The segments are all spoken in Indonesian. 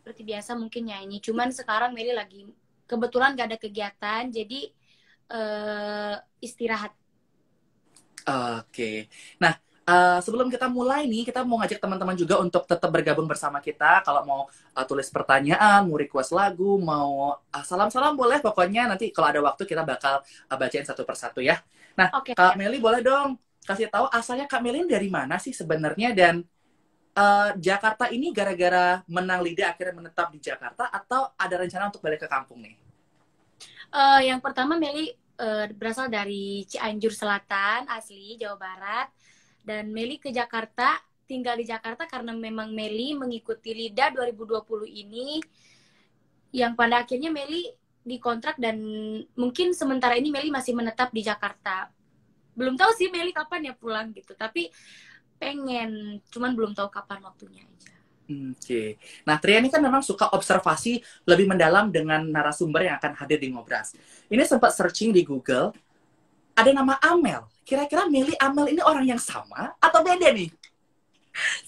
seperti biasa mungkin nyanyi. Cuman sekarang Meli lagi kebetulan gak ada kegiatan, jadi istirahat. Oke. Nah, sebelum kita mulai nih, kita mau ngajak teman-teman juga untuk tetap bergabung bersama kita. Kalau mau tulis pertanyaan, mau request lagu, mau salam-salam boleh. Pokoknya nanti kalau ada waktu kita bakal bacain satu persatu ya. Nah, Oke, Kak ya. Meli boleh dong kasih tahu asalnya Kak Meli dari mana sih sebenarnya, dan Jakarta ini gara-gara menang LIDA akhirnya menetap di Jakarta, atau ada rencana untuk balik ke kampung nih? Yang pertama Meli berasal dari Cianjur Selatan, asli Jawa Barat. Dan Meli ke Jakarta, tinggal di Jakarta karena memang Meli mengikuti LIDA 2020 ini, yang pada akhirnya Meli dikontrak, dan mungkin sementara ini Meli masih menetap di Jakarta. Belum tahu sih Meli kapan ya pulang gitu, tapi pengen, cuman belum tahu kapan waktunya aja. Oke. Nah, Tria ini kan memang suka observasi lebih mendalam dengan narasumber yang akan hadir di Ngobras. Ini sempat searching di Google, ada nama Amel. Kira-kira Meli Amel ini orang yang sama atau beda nih?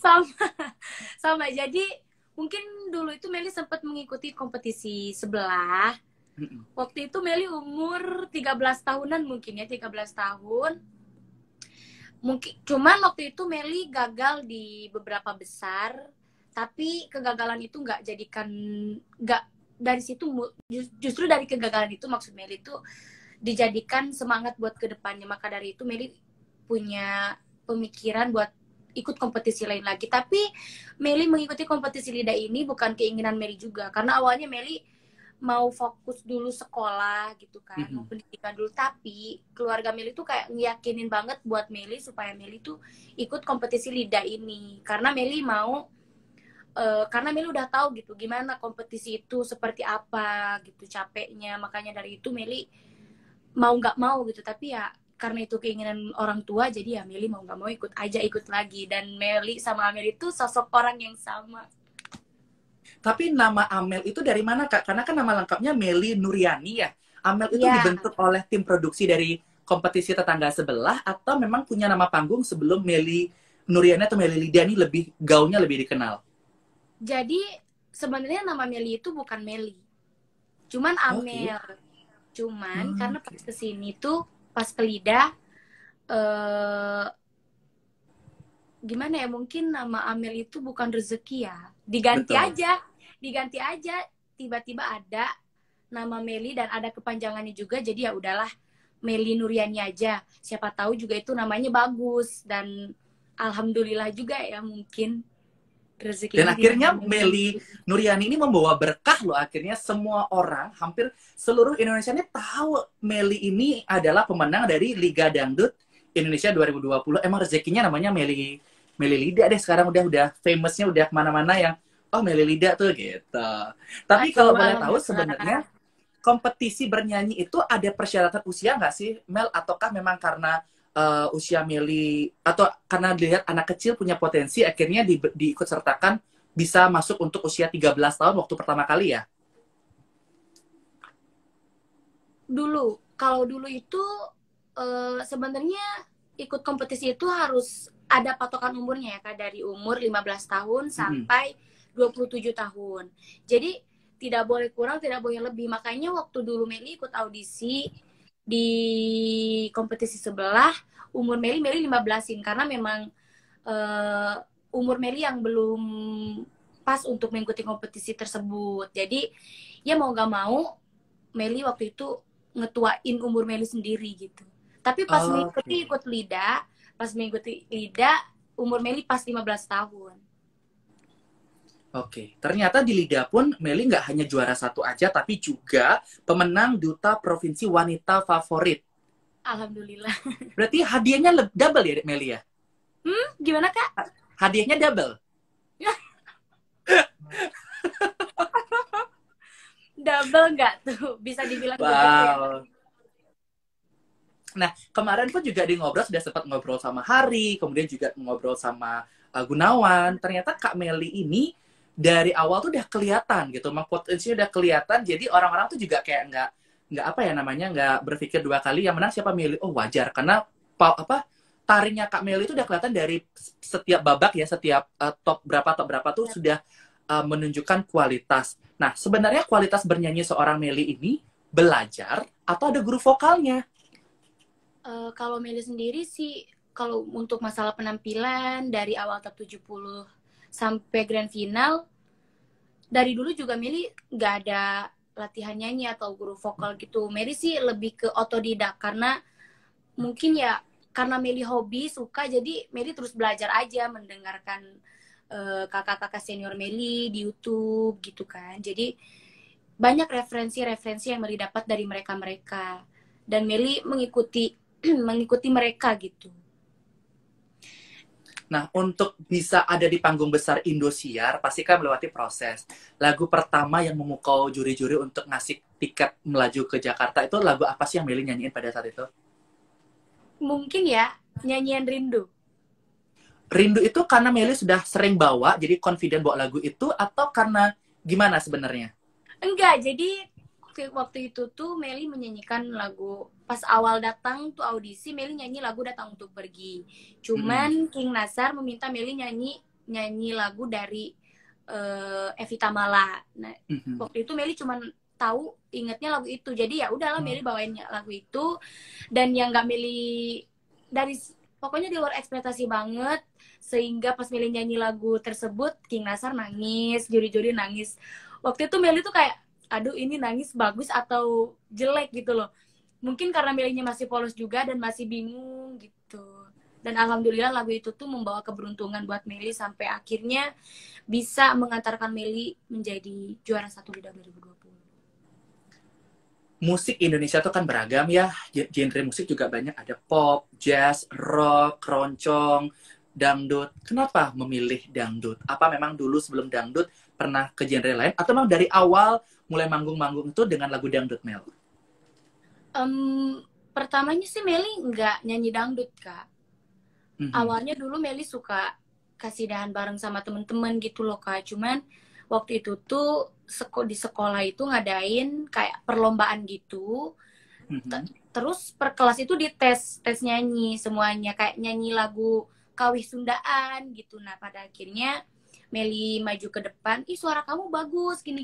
Sama, sama. Jadi mungkin dulu itu Meli sempat mengikuti kompetisi sebelah. Waktu itu Meli umur 13 tahunan mungkin ya, 13 tahun. Mungkin cuman waktu itu Meli gagal di beberapa besar, tapi kegagalan itu nggak dari situ, justru dari kegagalan itu maksud Meli itu dijadikan semangat buat kedepannya. Maka dari itu Meli punya pemikiran buat ikut kompetisi lain lagi. Tapi Meli mengikuti kompetisi LIDA ini bukan keinginan Meli juga, karena awalnya Meli mau fokus dulu sekolah gitu kan, mau pendidikan dulu. Tapi keluarga Meli tuh kayak ngiyakinin banget buat Meli supaya Meli tuh ikut kompetisi LIDA ini, karena Meli mau karena Meli udah tahu gitu gimana kompetisi itu seperti apa gitu capeknya. Makanya dari itu Meli mau nggak mau gitu, tapi ya karena itu keinginan orang tua, jadi ya Meli mau nggak mau ikut aja, ikut lagi. Dan Meli sama Amel itu sosok orang yang sama. Tapi nama Amel itu dari mana, Kak? Karena kan nama lengkapnya Meli Nuryani ya. Amel itu Ya, dibentuk oleh tim produksi dari kompetisi tetangga sebelah, atau memang punya nama panggung sebelum Meli Nuryani atau Meli Lydia ini lebih gaulnya lebih dikenal? jadi sebenarnya nama Meli itu bukan Meli, cuman Oke. Amel. Cuman karena pas kesini tuh, pas ke LIDA, gimana ya, mungkin nama Amel itu bukan rezeki ya, Betul. diganti aja, tiba-tiba ada nama Meli dan ada kepanjangannya juga, jadi ya udahlah Meli Nuryani aja, siapa tahu juga itu namanya bagus. Dan alhamdulillah juga ya, mungkin Dan rezekinya di nama akhirnya Meli. Meli Nuryani ini membawa berkah loh. Akhirnya semua orang, hampir seluruh Indonesia ini tahu Meli ini adalah pemenang dari Liga Dangdut Indonesia 2020. Emang rezekinya namanya Meli Lida deh. Sekarang udah famousnya udah kemana-mana yang, oh Meli Lida tuh gitu. Tapi kalau Aduh, boleh tahu alhamdulillah. sebenarnya kompetisi bernyanyi itu ada persyaratan usia nggak sih, Mel? Ataukah memang karena usia Meli, atau karena dilihat anak kecil punya potensi, akhirnya diikut sertakan bisa masuk untuk usia 13 tahun waktu pertama kali ya? Kalau dulu itu sebenarnya ikut kompetisi itu harus ada patokan umurnya ya Kak, dari umur 15 tahun Mm-mm. sampai 27 tahun. Jadi tidak boleh kurang, tidak boleh lebih. Makanya waktu dulu Meli ikut audisi di kompetisi sebelah, umur Meli 15-in, karena memang umur Meli yang belum pas untuk mengikuti kompetisi tersebut. Jadi ya mau gak mau Meli waktu itu ngetuain umur Meli sendiri gitu. Tapi Oke. pas mengikuti LIDA, umur Meli pas 15 tahun. Oke, ternyata di Lida pun Meli nggak hanya juara satu aja, tapi juga pemenang Duta Provinsi Wanita Favorit. Alhamdulillah. Berarti hadiahnya double ya, Meli ya? Gimana Kak? Hadiahnya double. Double nggak tuh? Bisa dibilang double ya. Wow. Nah, kemarin pun juga di ngobrol, sudah sempat ngobrol sama Hari, kemudian juga ngobrol sama Gunawan. Ternyata Kak Meli ini dari awal tuh udah kelihatan gitu, memang potensinya udah kelihatan. Jadi orang-orang tuh juga kayak nggak apa ya namanya, nggak berpikir dua kali yang menang siapa Meli. Oh wajar, karena taringnya Kak Meli itu udah kelihatan dari setiap babak ya, setiap top berapa tuh sudah menunjukkan kualitas. Nah, sebenarnya kualitas bernyanyi seorang Melly ini belajar atau ada guru vokalnya? Kalau Meli sendiri sih, kalau untuk masalah penampilan dari awal top 70 sampai grand final, dari dulu juga Meli nggak ada latihan nyanyi atau guru vokal gitu. Meli sih lebih ke otodidak karena mungkin ya karena Meli hobi suka, jadi Meli terus belajar aja mendengarkan kakak-kakak senior Meli di YouTube gitu kan. Jadi banyak referensi-referensi yang Meli dapat dari mereka-mereka, dan Meli mengikuti mengikuti mereka gitu. Nah, untuk bisa ada di panggung besar Indosiar, pasti kan melewati proses. Lagu pertama yang memukau juri-juri untuk ngasih tiket melaju ke Jakarta, itu lagu apa sih yang Melly nyanyiin pada saat itu? Mungkin ya, nyanyian Rindu. Rindu itu karena Melly sudah sering bawa, jadi confident bawa lagu itu, atau karena gimana sebenarnya? Enggak, jadi waktu itu tuh Meli menyanyikan lagu pas awal datang tuh audisi, Meli nyanyi lagu Datang Untuk Pergi. Cuman King Nasar meminta Meli nyanyi lagu dari Evita Mala. Nah, waktu itu Meli cuman tahu ingetnya lagu itu. Jadi ya udahlah Meli bawain lagu itu, dan yang nggak Meli dari pokoknya di luar ekspektasi banget, sehingga pas Meli nyanyi lagu tersebut King Nasar nangis, juri-juri nangis. Waktu itu Meli tuh kayak, aduh ini nangis bagus atau jelek gitu loh. Mungkin karena Melinya masih polos juga dan masih bingung gitu. Dan alhamdulillah lagu itu tuh membawa keberuntungan buat Meli sampai akhirnya bisa mengantarkan Meli menjadi juara 1 di tahun 2020. Musik Indonesia tuh kan beragam ya, genre musik juga banyak, ada pop, jazz, rock, keroncong, dangdut. Kenapa memilih dangdut? Apa memang dulu sebelum dangdut pernah ke genre lain, atau memang dari awal mulai manggung-manggung itu dengan lagu dangdut, Mel? Pertamanya sih Meli nggak nyanyi dangdut, Kak. Awalnya dulu Meli suka kasidahan bareng sama temen-temen gitu loh, Kak. Cuman waktu itu tuh di sekolah itu ngadain kayak perlombaan gitu. Terus per kelas itu dites nyanyi semuanya, kayak nyanyi lagu Kawih Sundaan gitu. Nah, pada akhirnya Meli maju ke depan, ih suara kamu bagus, gini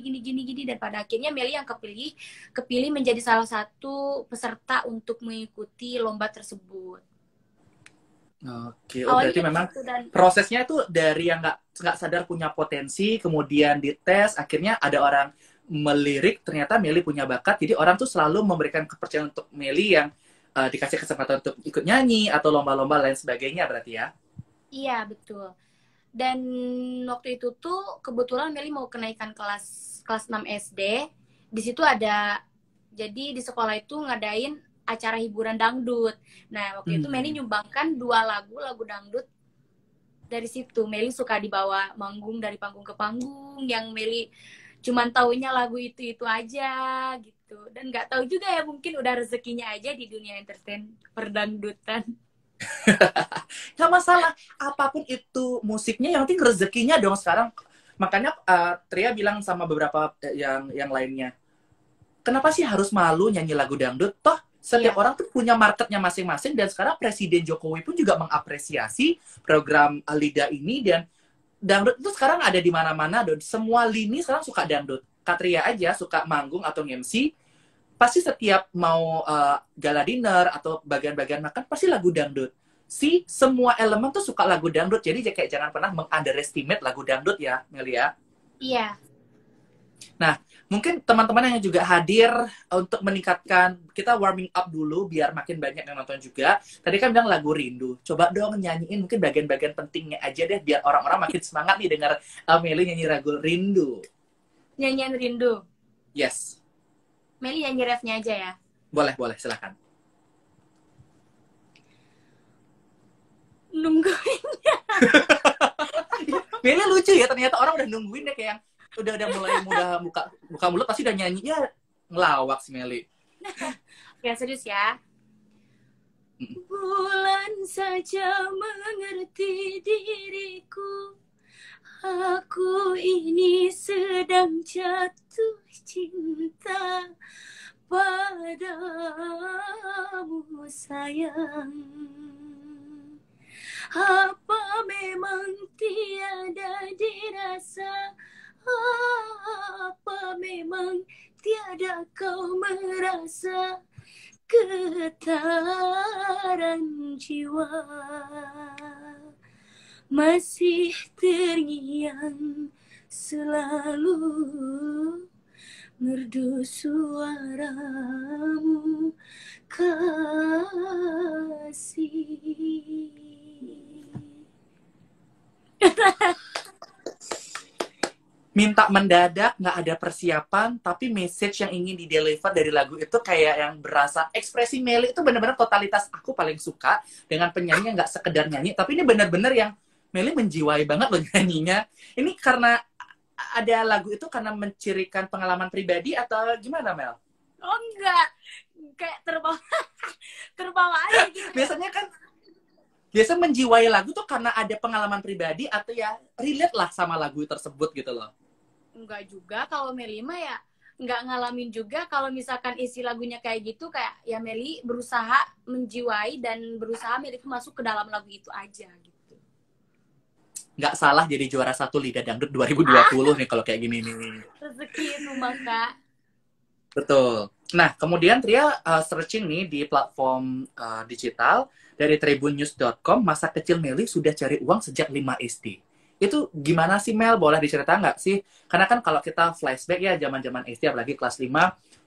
dan pada akhirnya Meli yang kepilih menjadi salah satu peserta untuk mengikuti lomba tersebut. Oke, berarti memang prosesnya itu dari yang nggak sadar punya potensi, kemudian dites, akhirnya ada orang melirik, ternyata Meli punya bakat, jadi orang tuh selalu memberikan kepercayaan untuk Meli yang dikasih kesempatan untuk ikut nyanyi atau lomba-lomba lain sebagainya berarti ya? Iya, betul. Dan waktu itu tuh kebetulan Meli mau kenaikan kelas 6 SD. Di situ ada, jadi di sekolah itu ngadain acara hiburan dangdut. Nah, waktu itu Meli nyumbangkan 2 lagu dangdut. Dari situ Meli suka dibawa manggung dari panggung ke panggung, yang Meli cuman taunya lagu itu aja gitu. Dan nggak tahu juga ya, mungkin udah rezekinya aja di dunia entertain perdangdutan. Gak masalah, apapun itu musiknya, yang penting rezekinya dong sekarang. Makanya Tria bilang sama beberapa yang lainnya, kenapa sih harus malu nyanyi lagu dangdut? Toh setiap orang tuh punya marketnya masing-masing, dan sekarang Presiden Jokowi pun juga mengapresiasi program Lida ini, dan dangdut itu sekarang ada di mana-mana, dan semua lini sekarang suka dangdut. Katria aja suka manggung atau MC, pasti setiap mau gala dinner atau bagian-bagian makan pasti lagu dangdut. Semua elemen tuh suka lagu dangdut, jadi kayak jangan pernah meng-underestimate lagu dangdut ya, Melia. Iya. Nah, mungkin teman-teman yang juga hadir untuk meningkatkan, kita warming up dulu biar makin banyak yang nonton juga. Tadi kan bilang lagu Rindu, coba dong nyanyiin mungkin bagian-bagian pentingnya aja deh, biar orang-orang makin semangat nih dengar Meli nyanyi lagu Rindu. Nyanyian Rindu? Yes. Meli nyanyi refnya aja ya? Boleh, silakan. Nungguinnya. Meli lucu ya, ternyata orang udah nungguin deh, kayak udah mulai buka mulut pasti udah nyanyi. Ya ngelawak si Meli. Ya serius ya. Bulan saja mengerti diriku, aku ini sedang jatuh cinta padamu sayang. Apa memang tiada dirasa Apa memang tiada kau merasa getaran jiwa masih terngiang selalu merdu suaramu kasih. Minta mendadak, nggak ada persiapan, tapi message yang ingin di-deliver dari lagu itu kayak yang berasa. Ekspresi Melly itu bener-bener totalitas aku paling suka dengan penyanyi yang nggak sekedar nyanyi, tapi ini bener-bener yang Melly menjiwai banget loh nyanyinya. Ini karena ada lagu itu karena mencirikan pengalaman pribadi atau gimana, Mel? Oh enggak, kayak terbawa terbawa aja gitu. Biasa menjiwai lagu tuh karena ada pengalaman pribadi atau ya relate lah sama lagu tersebut gitu loh. Enggak juga, kalau Meli mah ya nggak ngalamin juga. Kalau misalkan isi lagunya kayak gitu, kayak ya Meli berusaha menjiwai dan berusaha Meli itu masuk ke dalam lagu itu aja gitu. Nggak salah jadi juara 1 Liga Dangdut 2020 nih kalau kayak gini nih. Rezeki itu maka. Betul. Nah, kemudian Tria searching nih di platform digital dari tribunnews.com, masa kecil Meli sudah cari uang sejak 5 SD. Itu gimana sih, Mel? Boleh diceritakan nggak sih? Karena kan kalau kita flashback ya zaman-zaman SD, apalagi kelas 5,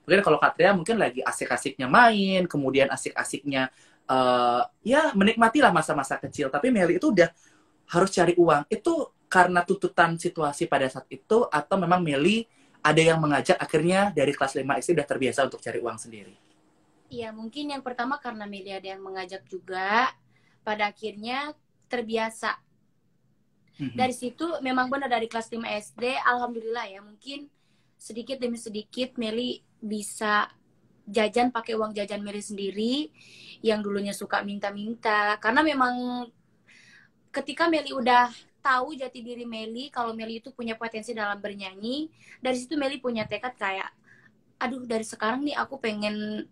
mungkin kalau Kak Tria mungkin lagi asik-asiknya main, kemudian asik-asiknya ya menikmatilah masa-masa kecil. Tapi Meli itu udah harus cari uang. Itu karena tuntutan situasi pada saat itu, atau memang Meli ada yang mengajak akhirnya dari kelas 5 SD udah terbiasa untuk cari uang sendiri? Iya, mungkin yang pertama karena Meli ada yang mengajak juga. Pada akhirnya terbiasa. Dari situ memang benar dari kelas 5 SD, alhamdulillah ya, mungkin sedikit demi sedikit Meli bisa jajan pakai uang jajan Meli sendiri yang dulunya suka minta-minta. Karena memang ketika Meli udah tahu jati diri Meli, kalau Meli itu punya potensi dalam bernyanyi, dari situ Meli punya tekad kayak, aduh dari sekarang nih aku pengen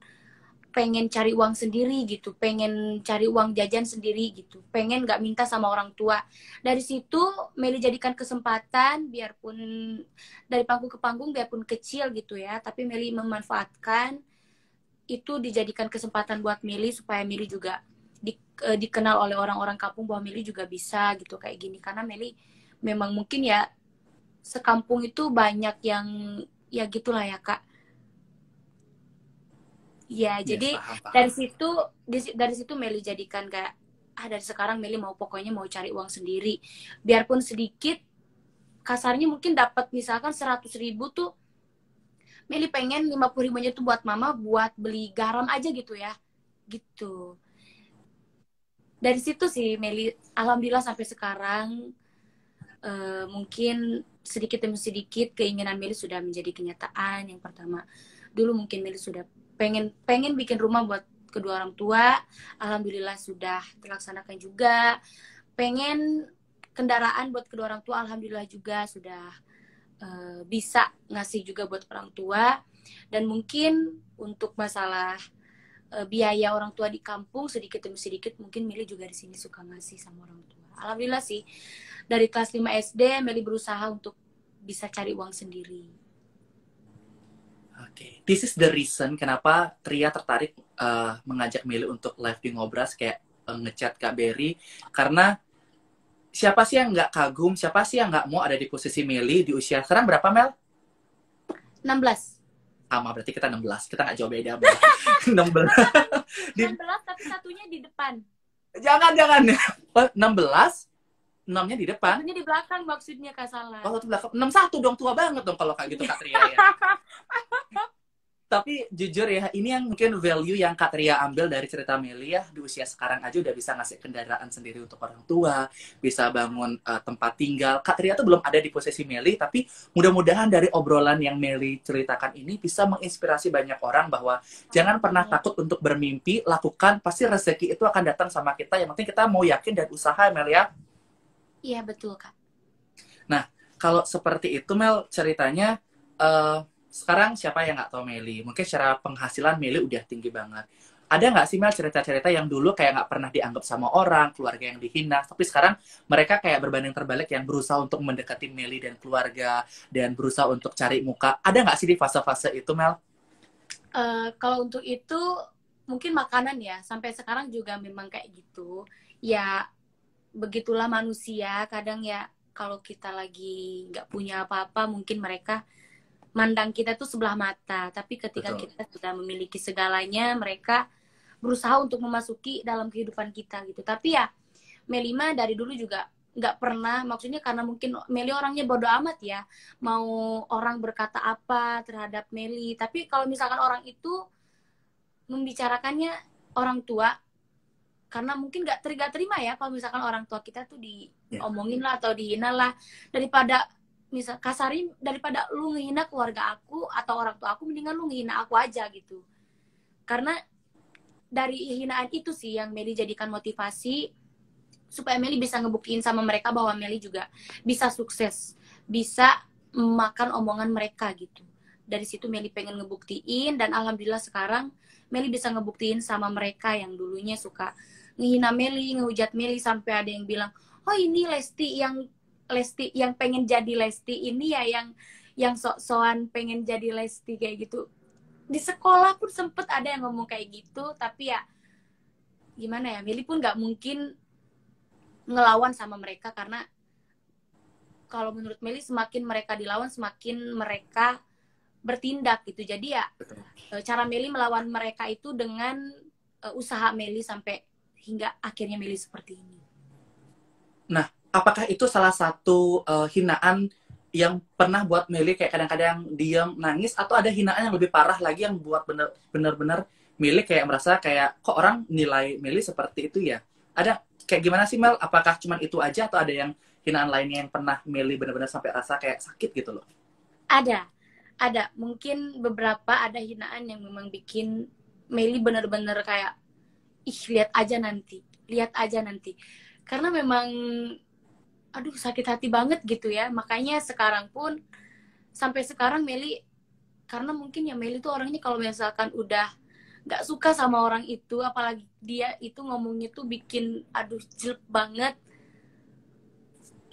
cari uang sendiri gitu, pengen cari uang jajan sendiri gitu, pengen nggak minta sama orang tua. Dari situ Meli jadikan kesempatan, biarpun dari panggung ke panggung, biarpun kecil gitu ya, tapi Meli memanfaatkan itu dijadikan kesempatan buat Meli supaya Meli juga dikenal oleh orang-orang kampung bahwa Meli juga bisa gitu kayak gini. Karena Meli memang mungkin ya sekampung itu banyak yang ya gitulah ya Kak. Ya, Yes, jadi paham. dari situ Meli jadikan kayak dari sekarang Meli pokoknya mau cari uang sendiri. Biarpun sedikit, kasarnya mungkin dapat misalkan 100.000 tuh Meli pengen 50.000-nya tuh buat mama buat beli garam aja gitu ya. Gitu. Dari situ sih Meli alhamdulillah sampai sekarang mungkin sedikit demi sedikit keinginan Meli sudah menjadi kenyataan. Yang pertama, dulu mungkin Meli sudah pengen bikin rumah buat kedua orang tua, alhamdulillah sudah terlaksanakan juga. Pengen kendaraan buat kedua orang tua, alhamdulillah juga sudah bisa ngasih juga buat orang tua. Dan mungkin untuk masalah biaya orang tua di kampung sedikit demi sedikit mungkin Meli juga di sini suka ngasih sama orang tua. Alhamdulillah sih dari kelas 5 SD Meli berusaha untuk bisa cari uang sendiri. Oke, this is the reason kenapa Tria tertarik mengajak Meli untuk live di Ngobras, kayak ngechat Kak Berry, karena siapa sih yang nggak kagum, siapa sih yang nggak mau ada di posisi Meli di usia sekarang berapa, Mel? 16. Sama, berarti kita 16, kita nggak jauh beda. 16. 16 tapi satunya di depan. Jangan. 16, 6-nya di depan. Satunya di belakang maksudnya Kak salah. Oh, satu belakang. 61 dong, tua banget dong kalau kayak gitu Kak Tria ya. Tapi jujur ya, ini yang mungkin value yang Kak Tria ambil dari cerita Meli ya. Di usia sekarang aja udah bisa ngasih kendaraan sendiri untuk orang tua, bisa bangun tempat tinggal. Kak Tria tuh belum ada di posisi Meli, tapi mudah-mudahan dari obrolan yang Meli ceritakan ini bisa menginspirasi banyak orang bahwa jangan pernah takut untuk bermimpi, lakukan, pasti rezeki itu akan datang sama kita. Yang penting kita mau yakin dan usaha, Mel ya. Iya, betul Kak. Nah, kalau seperti itu Mel ceritanya, sekarang siapa yang nggak tahu Meli? Mungkin secara penghasilan Meli udah tinggi banget. ada nggak sih Mel cerita-cerita yang dulu kayak nggak pernah dianggap sama orang, keluarga yang dihina, tapi sekarang mereka kayak berbanding terbalik yang berusaha untuk mendekati Meli dan keluarga dan berusaha untuk cari muka. Ada nggak sih di fase-fase itu Mel? Kalau untuk itu mungkin makanan ya, sampai sekarang juga memang kayak gitu. Ya begitulah manusia, kadang ya kalau kita lagi nggak punya apa-apa, mungkin mereka mandang kita tuh sebelah mata. Tapi ketika Betul. kita sudah memiliki segalanya, mereka berusaha untuk memasuki dalam kehidupan kita gitu. Tapi ya Melima dari dulu juga nggak pernah, maksudnya karena mungkin Meli orangnya bodoh amat ya, mau orang berkata apa terhadap Meli. Tapi kalau misalkan orang itu membicarakannya orang tua, karena mungkin nggak terima ya kalau misalkan orang tua kita tuh diomongin lah atau dihina lah, daripada misal kasarin, daripada lu ngehina keluarga aku atau orang tua aku, mendingan lu ngehina aku aja gitu. Karena dari hinaan itu sih yang Meli jadikan motivasi supaya Meli bisa ngebuktiin sama mereka bahwa Meli juga bisa sukses, bisa makan omongan mereka gitu. Dari situ Meli pengen ngebuktiin, dan alhamdulillah sekarang Meli bisa ngebuktiin sama mereka yang dulunya suka ngehina Meli, ngehujat Meli, sampai ada yang bilang, oh ini Lesti yang pengen jadi Lesti ini ya, yang sok-sokan pengen jadi Lesti kayak gitu. Di sekolah pun sempet ada yang ngomong kayak gitu, tapi ya gimana ya, Meli pun nggak mungkin ngelawan sama mereka, karena kalau menurut Meli semakin mereka dilawan semakin mereka bertindak gitu. Jadi ya cara Meli melawan mereka itu dengan usaha Meli sampai hingga akhirnya Meli seperti ini. Nah, apakah itu salah satu hinaan yang pernah buat Meli kayak kadang-kadang diam, nangis, atau ada hinaan yang lebih parah lagi yang buat bener-bener Meli kayak merasa kayak kok orang nilai Meli seperti itu ya? Ada kayak gimana sih Mel? Apakah cuma itu aja atau ada yang hinaan lainnya yang pernah Meli benar-benar sampai rasa kayak sakit gitu loh? Ada. Mungkin beberapa ada hinaan yang memang bikin Meli bener-bener kayak, ih lihat aja nanti. Karena memang, aduh sakit hati banget gitu ya. Makanya sekarang pun, sampai sekarang Meli, karena mungkin ya Meli tuh orangnya kalau misalkan udah nggak suka sama orang itu, apalagi dia itu ngomongnya tuh bikin aduh jelek banget,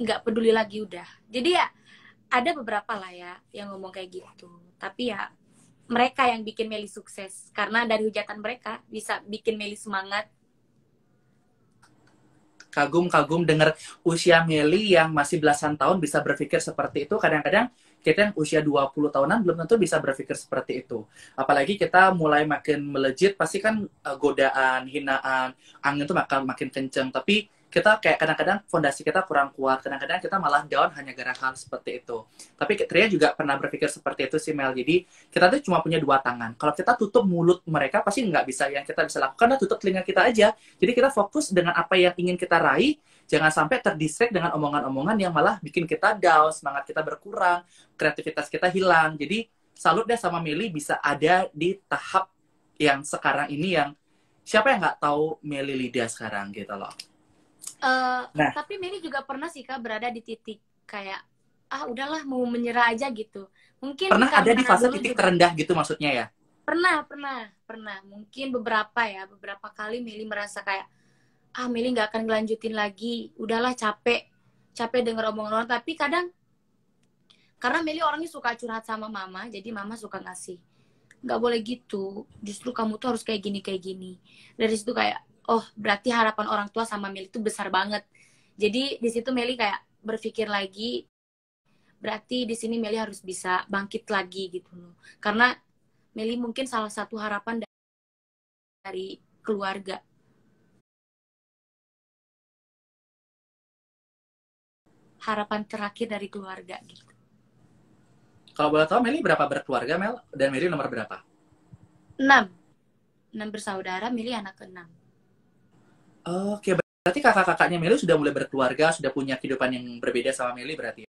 nggak peduli lagi udah. Jadi ya ada beberapa lah ya yang ngomong kayak gitu. Tapi ya mereka yang bikin Meli sukses, karena dari hujatan mereka bisa bikin Meli semangat. Kagum dengar usia Meli yang masih belasan tahun bisa berpikir seperti itu. Kadang-kadang kita yang usia 20 tahunan belum tentu bisa berpikir seperti itu. Apalagi kita mulai makin melejit, pasti kan godaan, hinaan, angin tuh makin kenceng. Tapi kita kayak kadang-kadang fondasi kita kurang kuat. Kadang-kadang kita malah down hanya gara hal seperti itu. Tapi Tria juga pernah berpikir seperti itu sih Mel. Jadi kita tuh cuma punya dua tangan. Kalau kita tutup mulut mereka, pasti nggak bisa. Yang kita bisa lakukan adalah tutup telinga kita aja. Jadi kita fokus dengan apa yang ingin kita raih. Jangan sampai terdistract dengan omongan-omongan yang malah bikin kita down, semangat kita berkurang, kreativitas kita hilang. Jadi salut deh sama Meli bisa ada di tahap yang sekarang ini, yang siapa yang nggak tahu Meli Lydia sekarang gitu loh. Nah, tapi Meli juga pernah sih Kak berada di titik kayak, udahlah mau menyerah aja gitu. Mungkin pernah ada di fase titik juga terendah gitu maksudnya ya? Pernah. Mungkin beberapa kali Meli merasa kayak, Meli nggak akan ngelanjutin lagi. Udahlah, capek denger omongan orang. Tapi kadang, karena Meli orangnya suka curhat sama mama, jadi mama suka ngasih, nggak boleh gitu. Justru kamu tuh harus kayak gini. Dari situ kayak, oh berarti harapan orang tua sama Meli itu besar banget. Jadi di situ Meli kayak berpikir lagi, berarti di sini Meli harus bisa bangkit lagi gitu loh. Karena Meli mungkin salah satu harapan dari keluarga. Harapan terakhir dari keluarga gitu. Kalau boleh tahu Meli berapa berkeluarga Mel? Dan Meli nomor berapa? 6 bersaudara, Meli anak ke-6. Oke, berarti kakak-kakaknya Meli sudah mulai berkeluarga, sudah punya kehidupan yang berbeda sama Meli berarti?